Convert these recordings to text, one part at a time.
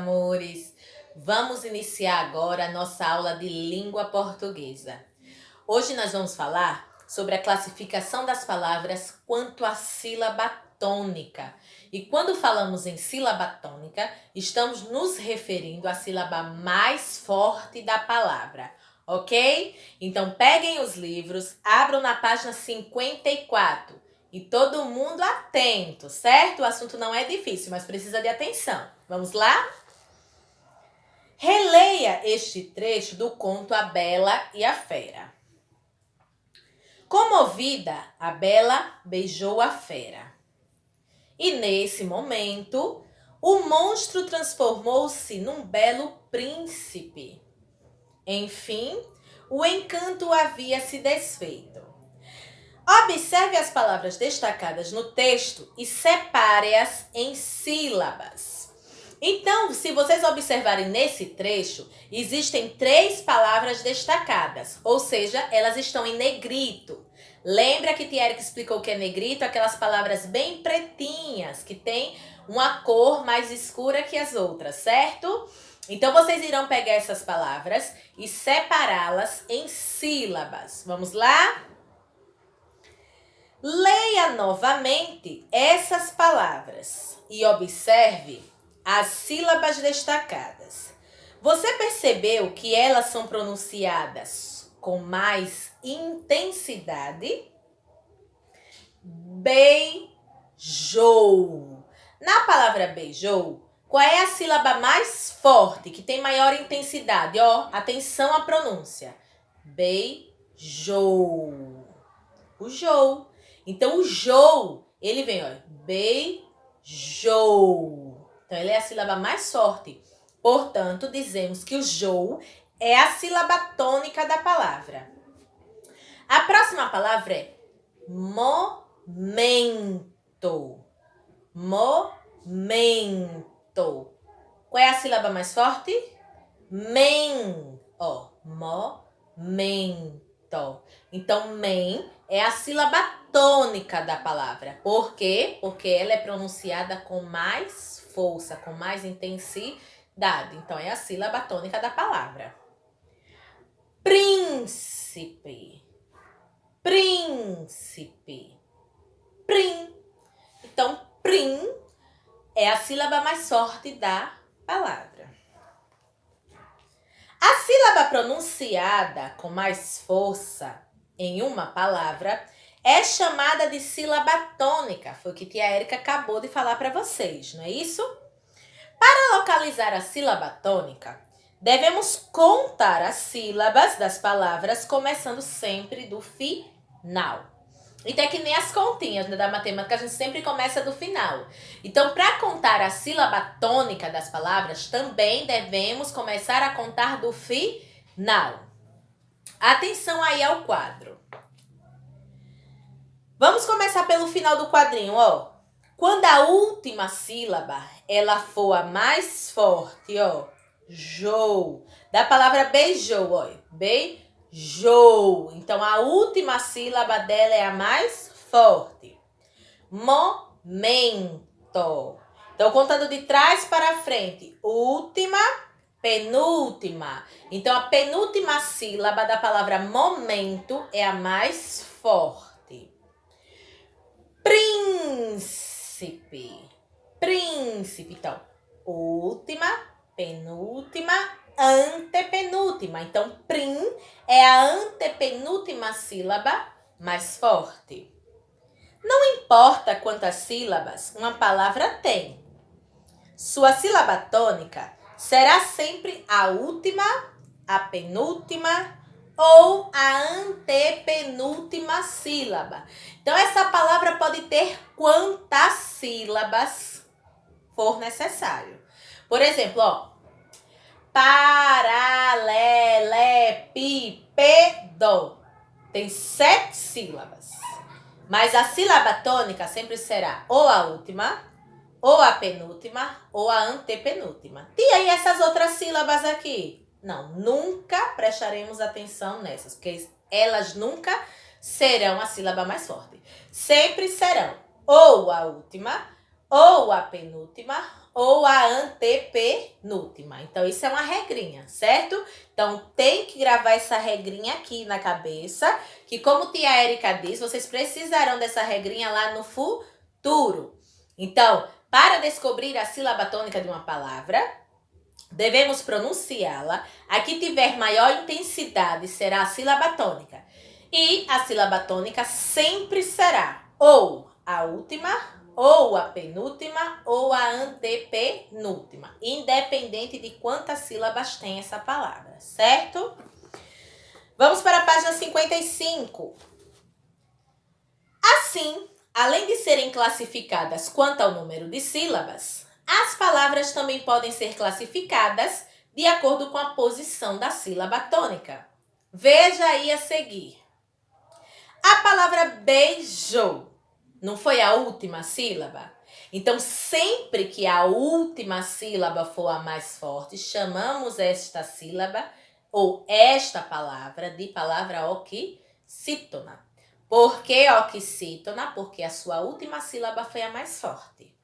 Amores, vamos iniciar agora a nossa aula de língua portuguesa. Hoje nós vamos falar sobre a classificação das palavras quanto à sílaba tônica. E quando falamos em sílaba tônica, estamos nos referindo à sílaba mais forte da palavra, ok? Então peguem os livros, abram na página 54 e todo mundo atento, certo? O assunto não é difícil, mas precisa de atenção. Vamos lá? Releia este trecho do conto A Bela e a Fera. Comovida, a Bela beijou a fera. E nesse momento, o monstro transformou-se num belo príncipe. Enfim, o encanto havia se desfeito. Observe as palavras destacadas no texto e separe-as em sílabas. Então, se vocês observarem nesse trecho, existem 3 palavras destacadas, ou seja, elas estão em negrito. Lembra que Tia Erika explicou o que é negrito? Aquelas palavras bem pretinhas, que tem uma cor mais escura que as outras, certo? Então, vocês irão pegar essas palavras e separá-las em sílabas. Vamos lá? Leia novamente essas palavras e observe as sílabas destacadas. Você percebeu que elas são pronunciadas com mais intensidade? Beijou. Na palavra beijou, qual é a sílaba mais forte, que tem maior intensidade? Ó, atenção à pronúncia. Beijou. O jou. Então, o jou, ele vem, ó, beijou. Então, ele é a sílaba mais forte. Portanto, dizemos que o jou é a sílaba tônica da palavra. A próxima palavra é momento. Momento. Qual é a sílaba mais forte? Men. Ó, momento. Então, men é a sílaba tônica da palavra. Por quê? Porque ela é pronunciada com mais força, com mais intensidade. Então, é a sílaba tônica da palavra. Príncipe. Príncipe. Prim. Então, prim é a sílaba mais forte da palavra. A sílaba pronunciada com mais força em uma palavra é chamada de sílaba tônica. Foi o que Tia Erika acabou de falar para vocês, não é isso? Para localizar a sílaba tônica, devemos contar as sílabas das palavras começando sempre do final. Então é que nem as continhas, né, da matemática, a gente sempre começa do final. Então, para contar a sílaba tônica das palavras, também devemos começar a contar do final. Atenção aí ao quadro. Vamos começar pelo final do quadrinho, ó. Quando a última sílaba, ela for a mais forte, ó, jou, da palavra beijou, ó, beijou. Então, a última sílaba dela é a mais forte. Momento. Então, contando de trás para frente, última, penúltima. Então, a penúltima sílaba da palavra momento é a mais forte. Príncipe. Príncipe. Então, última, penúltima, antepenúltima. Então, prim é a antepenúltima sílaba mais forte. Não importa quantas sílabas uma palavra tem. Sua sílaba tônica será sempre a última, a penúltima ou a antepenúltima sílaba. Então, essa palavra pode ter quantas sílabas for necessário. Por exemplo, ó, paralelepípedo. Tem 7 sílabas. Mas a sílaba tônica sempre será ou a última, ou a penúltima, ou a antepenúltima. E aí essas outras sílabas aqui? Não, nunca prestaremos atenção nessas, porque elas nunca serão a sílaba mais forte. Sempre serão ou a última, ou a penúltima ou a antepenúltima. Então, isso é uma regrinha, certo? Então, tem que gravar essa regrinha aqui na cabeça, que como tia Érica diz, vocês precisarão dessa regrinha lá no futuro. Então, para descobrir a sílaba tônica de uma palavra, devemos pronunciá-la. A que tiver maior intensidade será a sílaba tônica. E a sílaba tônica sempre será ou a última, ou a penúltima, ou a antepenúltima, independente de quantas sílabas tem essa palavra, certo? Vamos para a página 55. Assim, além de serem classificadas quanto ao número de sílabas, as palavras também podem ser classificadas de acordo com a posição da sílaba tônica. Veja aí a seguir. A palavra beijou não foi a última sílaba? Então, sempre que a última sílaba for a mais forte, chamamos esta sílaba ou esta palavra de palavra oxítona. Por que oxítona? Porque a sua última sílaba foi a mais forte.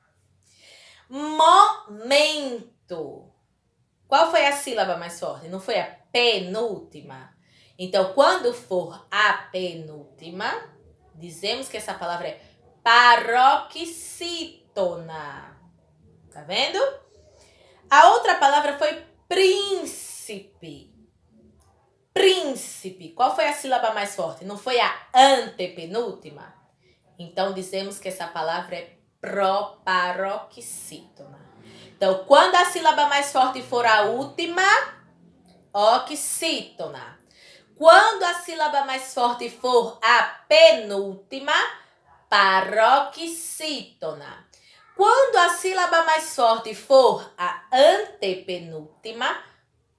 Momento. Qual foi a sílaba mais forte? Não foi a penúltima? Então, quando for a penúltima, dizemos que essa palavra é paroxítona. Tá vendo? A outra palavra foi príncipe. Príncipe. Qual foi a sílaba mais forte? Não foi a antepenúltima? Então, dizemos que essa palavra é proparoxítona. Então, quando a sílaba mais forte for a última, oxítona. Quando a sílaba mais forte for a penúltima, paroxítona. Quando a sílaba mais forte for a antepenúltima,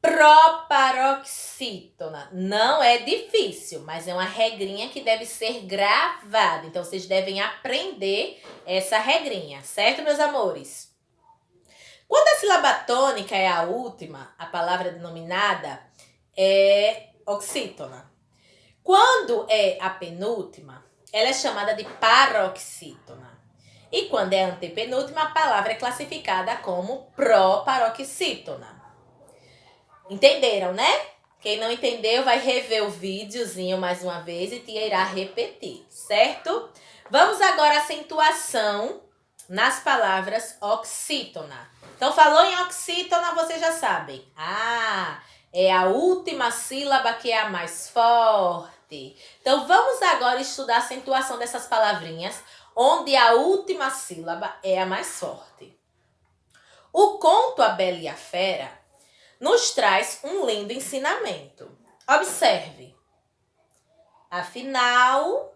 proparoxítona. Não é difícil, mas é uma regrinha que deve ser gravada. Então, vocês devem aprender essa regrinha, certo, meus amores? Quando a sílaba tônica é a última, a palavra denominada é oxítona. Quando é a penúltima, ela é chamada de paroxítona. E quando é a antepenúltima, a palavra é classificada como proparoxítona. Entenderam, né? Quem não entendeu vai rever o videozinho mais uma vez e tia irá repetir, certo? Vamos agora à acentuação nas palavras oxítona. Então, falou em oxítona, vocês já sabem. É a última sílaba que é a mais forte. Então, vamos agora estudar a acentuação dessas palavrinhas, onde a última sílaba é a mais forte. O conto A Bela e a Fera nos traz um lindo ensinamento. Observe. Afinal,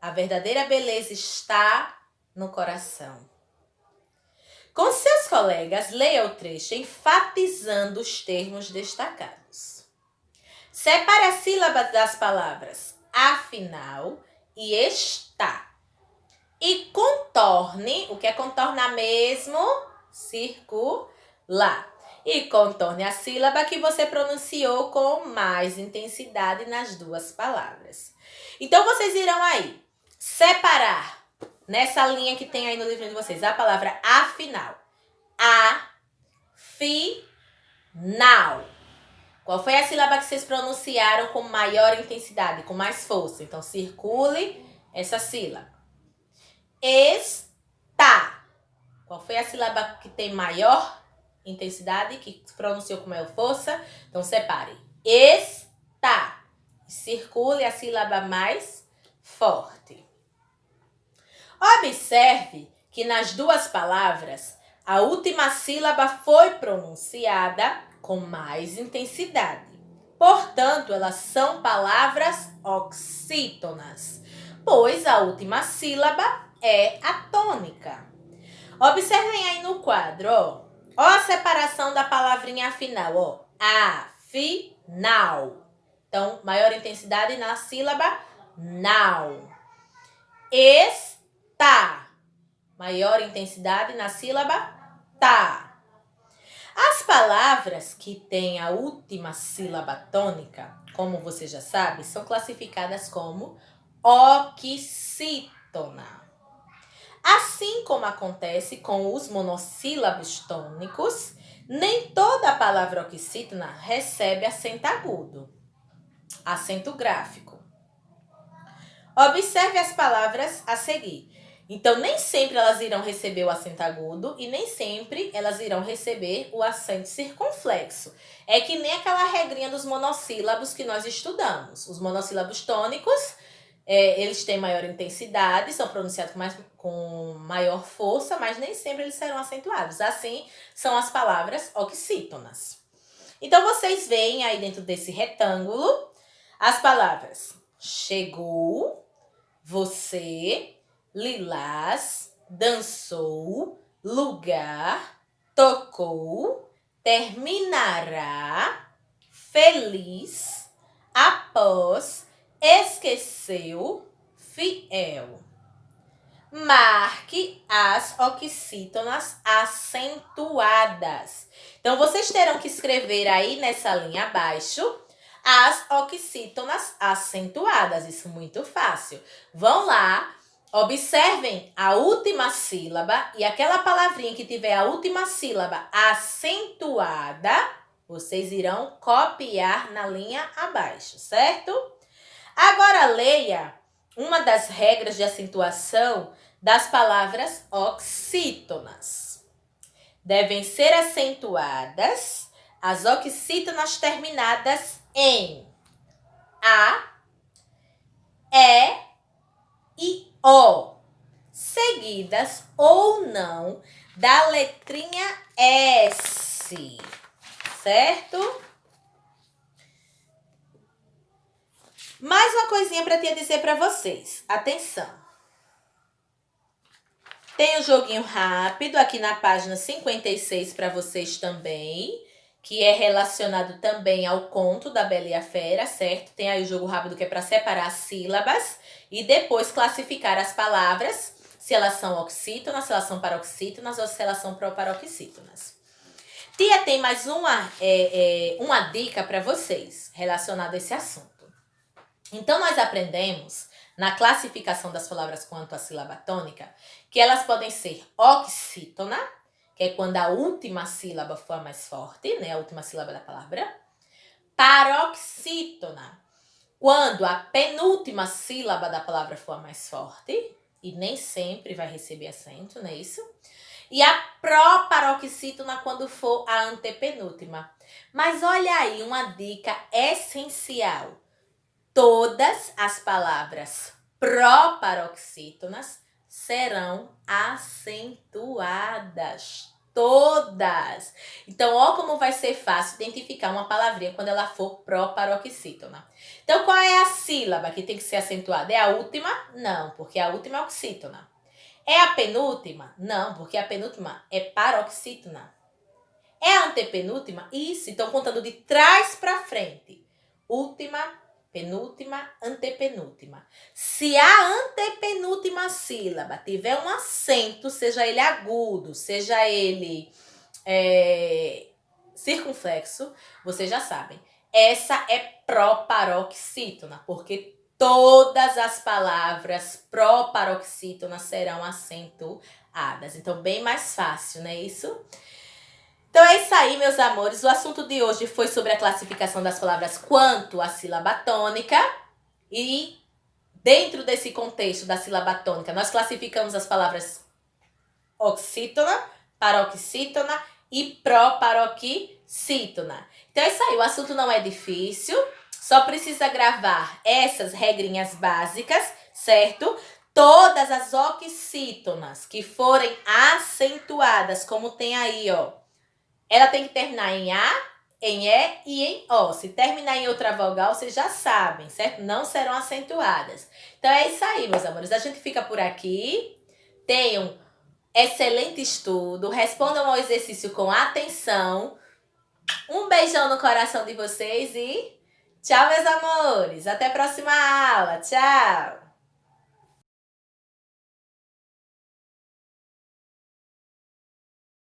a verdadeira beleza está no coração. Com seus colegas, leia o trecho enfatizando os termos destacados. Separe as sílabas das palavras afinal e está. E contorne, o que é contornar mesmo? Circular. E contorne a sílaba que você pronunciou com mais intensidade nas duas palavras. Então, vocês irão aí separar nessa linha que tem aí no livro de vocês a palavra afinal. Afinal. Qual foi a sílaba que vocês pronunciaram com maior intensidade, com mais força? Então, circule essa sílaba. Está. Qual foi a sílaba que tem maior intensidade, que pronunciou com maior força? Então, separe. Está. Circule a sílaba mais forte. Observe que nas duas palavras, a última sílaba foi pronunciada com mais intensidade. Portanto, elas são palavras oxítonas, pois a última sílaba é a tônica. Observem aí no quadro, ó a separação da palavrinha final, ó. Afinal. Então, maior intensidade na sílaba now. Está. Maior intensidade na sílaba tá. As palavras que têm a última sílaba tônica, como você já sabe, são classificadas como oxítona. Assim como acontece com os monossílabos tônicos, nem toda palavra oxítona recebe acento agudo, acento gráfico. Observe as palavras a seguir. Então, nem sempre elas irão receber o acento agudo e nem sempre elas irão receber o acento circunflexo. É que nem aquela regrinha dos monossílabos que nós estudamos. Os monossílabos tônicos, eles têm maior intensidade, são pronunciados com maior força, mas nem sempre eles serão acentuados. Assim, são as palavras oxítonas. Então, vocês veem aí dentro desse retângulo as palavras chegou, você, lilás, dançou, lugar, tocou, terminará, feliz, após, esqueceu, fiel. Marque as oxítonas acentuadas. Então, vocês terão que escrever aí nessa linha abaixo as oxítonas acentuadas. Isso é muito fácil. Vão lá, observem a última sílaba e aquela palavrinha que tiver a última sílaba acentuada, vocês irão copiar na linha abaixo, certo? Agora leia uma das regras de acentuação das palavras oxítonas. Devem ser acentuadas as oxítonas terminadas em A, E e O, seguidas ou não da letrinha S, certo? Mais uma coisinha para te dizer para vocês. Atenção. Tem um joguinho rápido aqui na página 56 para vocês também, que é relacionado também ao conto da Bela e a Fera, certo? Tem aí o jogo rápido que é para separar as sílabas e depois classificar as palavras, se elas são oxítonas, se elas são paroxítonas ou se elas são proparoxítonas. Tia tem mais uma dica para vocês relacionada a esse assunto. Então, nós aprendemos na classificação das palavras quanto à sílaba tônica que elas podem ser oxítona, que é quando a última sílaba for a mais forte, né? A última sílaba da palavra. Paroxítona, quando a penúltima sílaba da palavra for a mais forte, e nem sempre vai receber acento, não é isso? E a proparoxítona quando for a antepenúltima. Mas olha aí uma dica essencial. Todas as palavras proparoxítonas serão acentuadas. Todas! Então, ó como vai ser fácil identificar uma palavrinha quando ela for proparoxítona. Então, qual é a sílaba que tem que ser acentuada? É a última? Não, porque a última é oxítona. É a penúltima? Não, porque a penúltima é paroxítona. É a antepenúltima? Isso, então contando de trás para frente. Última, penúltima, antepenúltima. Se a antepenúltima sílaba tiver um acento, seja ele agudo, seja ele circunflexo, vocês já sabem. Essa é proparoxítona, porque todas as palavras proparoxítonas serão acentuadas. Então, bem mais fácil, não é isso? Então é isso aí, meus amores. O assunto de hoje foi sobre a classificação das palavras quanto à sílaba tônica. E dentro desse contexto da sílaba tônica, nós classificamos as palavras oxítona, paroxítona e proparoxítona. Então é isso aí, o assunto não é difícil. Só precisa gravar essas regrinhas básicas, certo? Todas as oxítonas que forem acentuadas, como tem aí, ó. Ela tem que terminar em A, em E e em O. Se terminar em outra vogal, vocês já sabem, certo? Não serão acentuadas. Então é isso aí, meus amores. A gente fica por aqui. Tenham excelente estudo. Respondam ao exercício com atenção. Um beijão no coração de vocês e tchau, meus amores. Até a próxima aula. Tchau!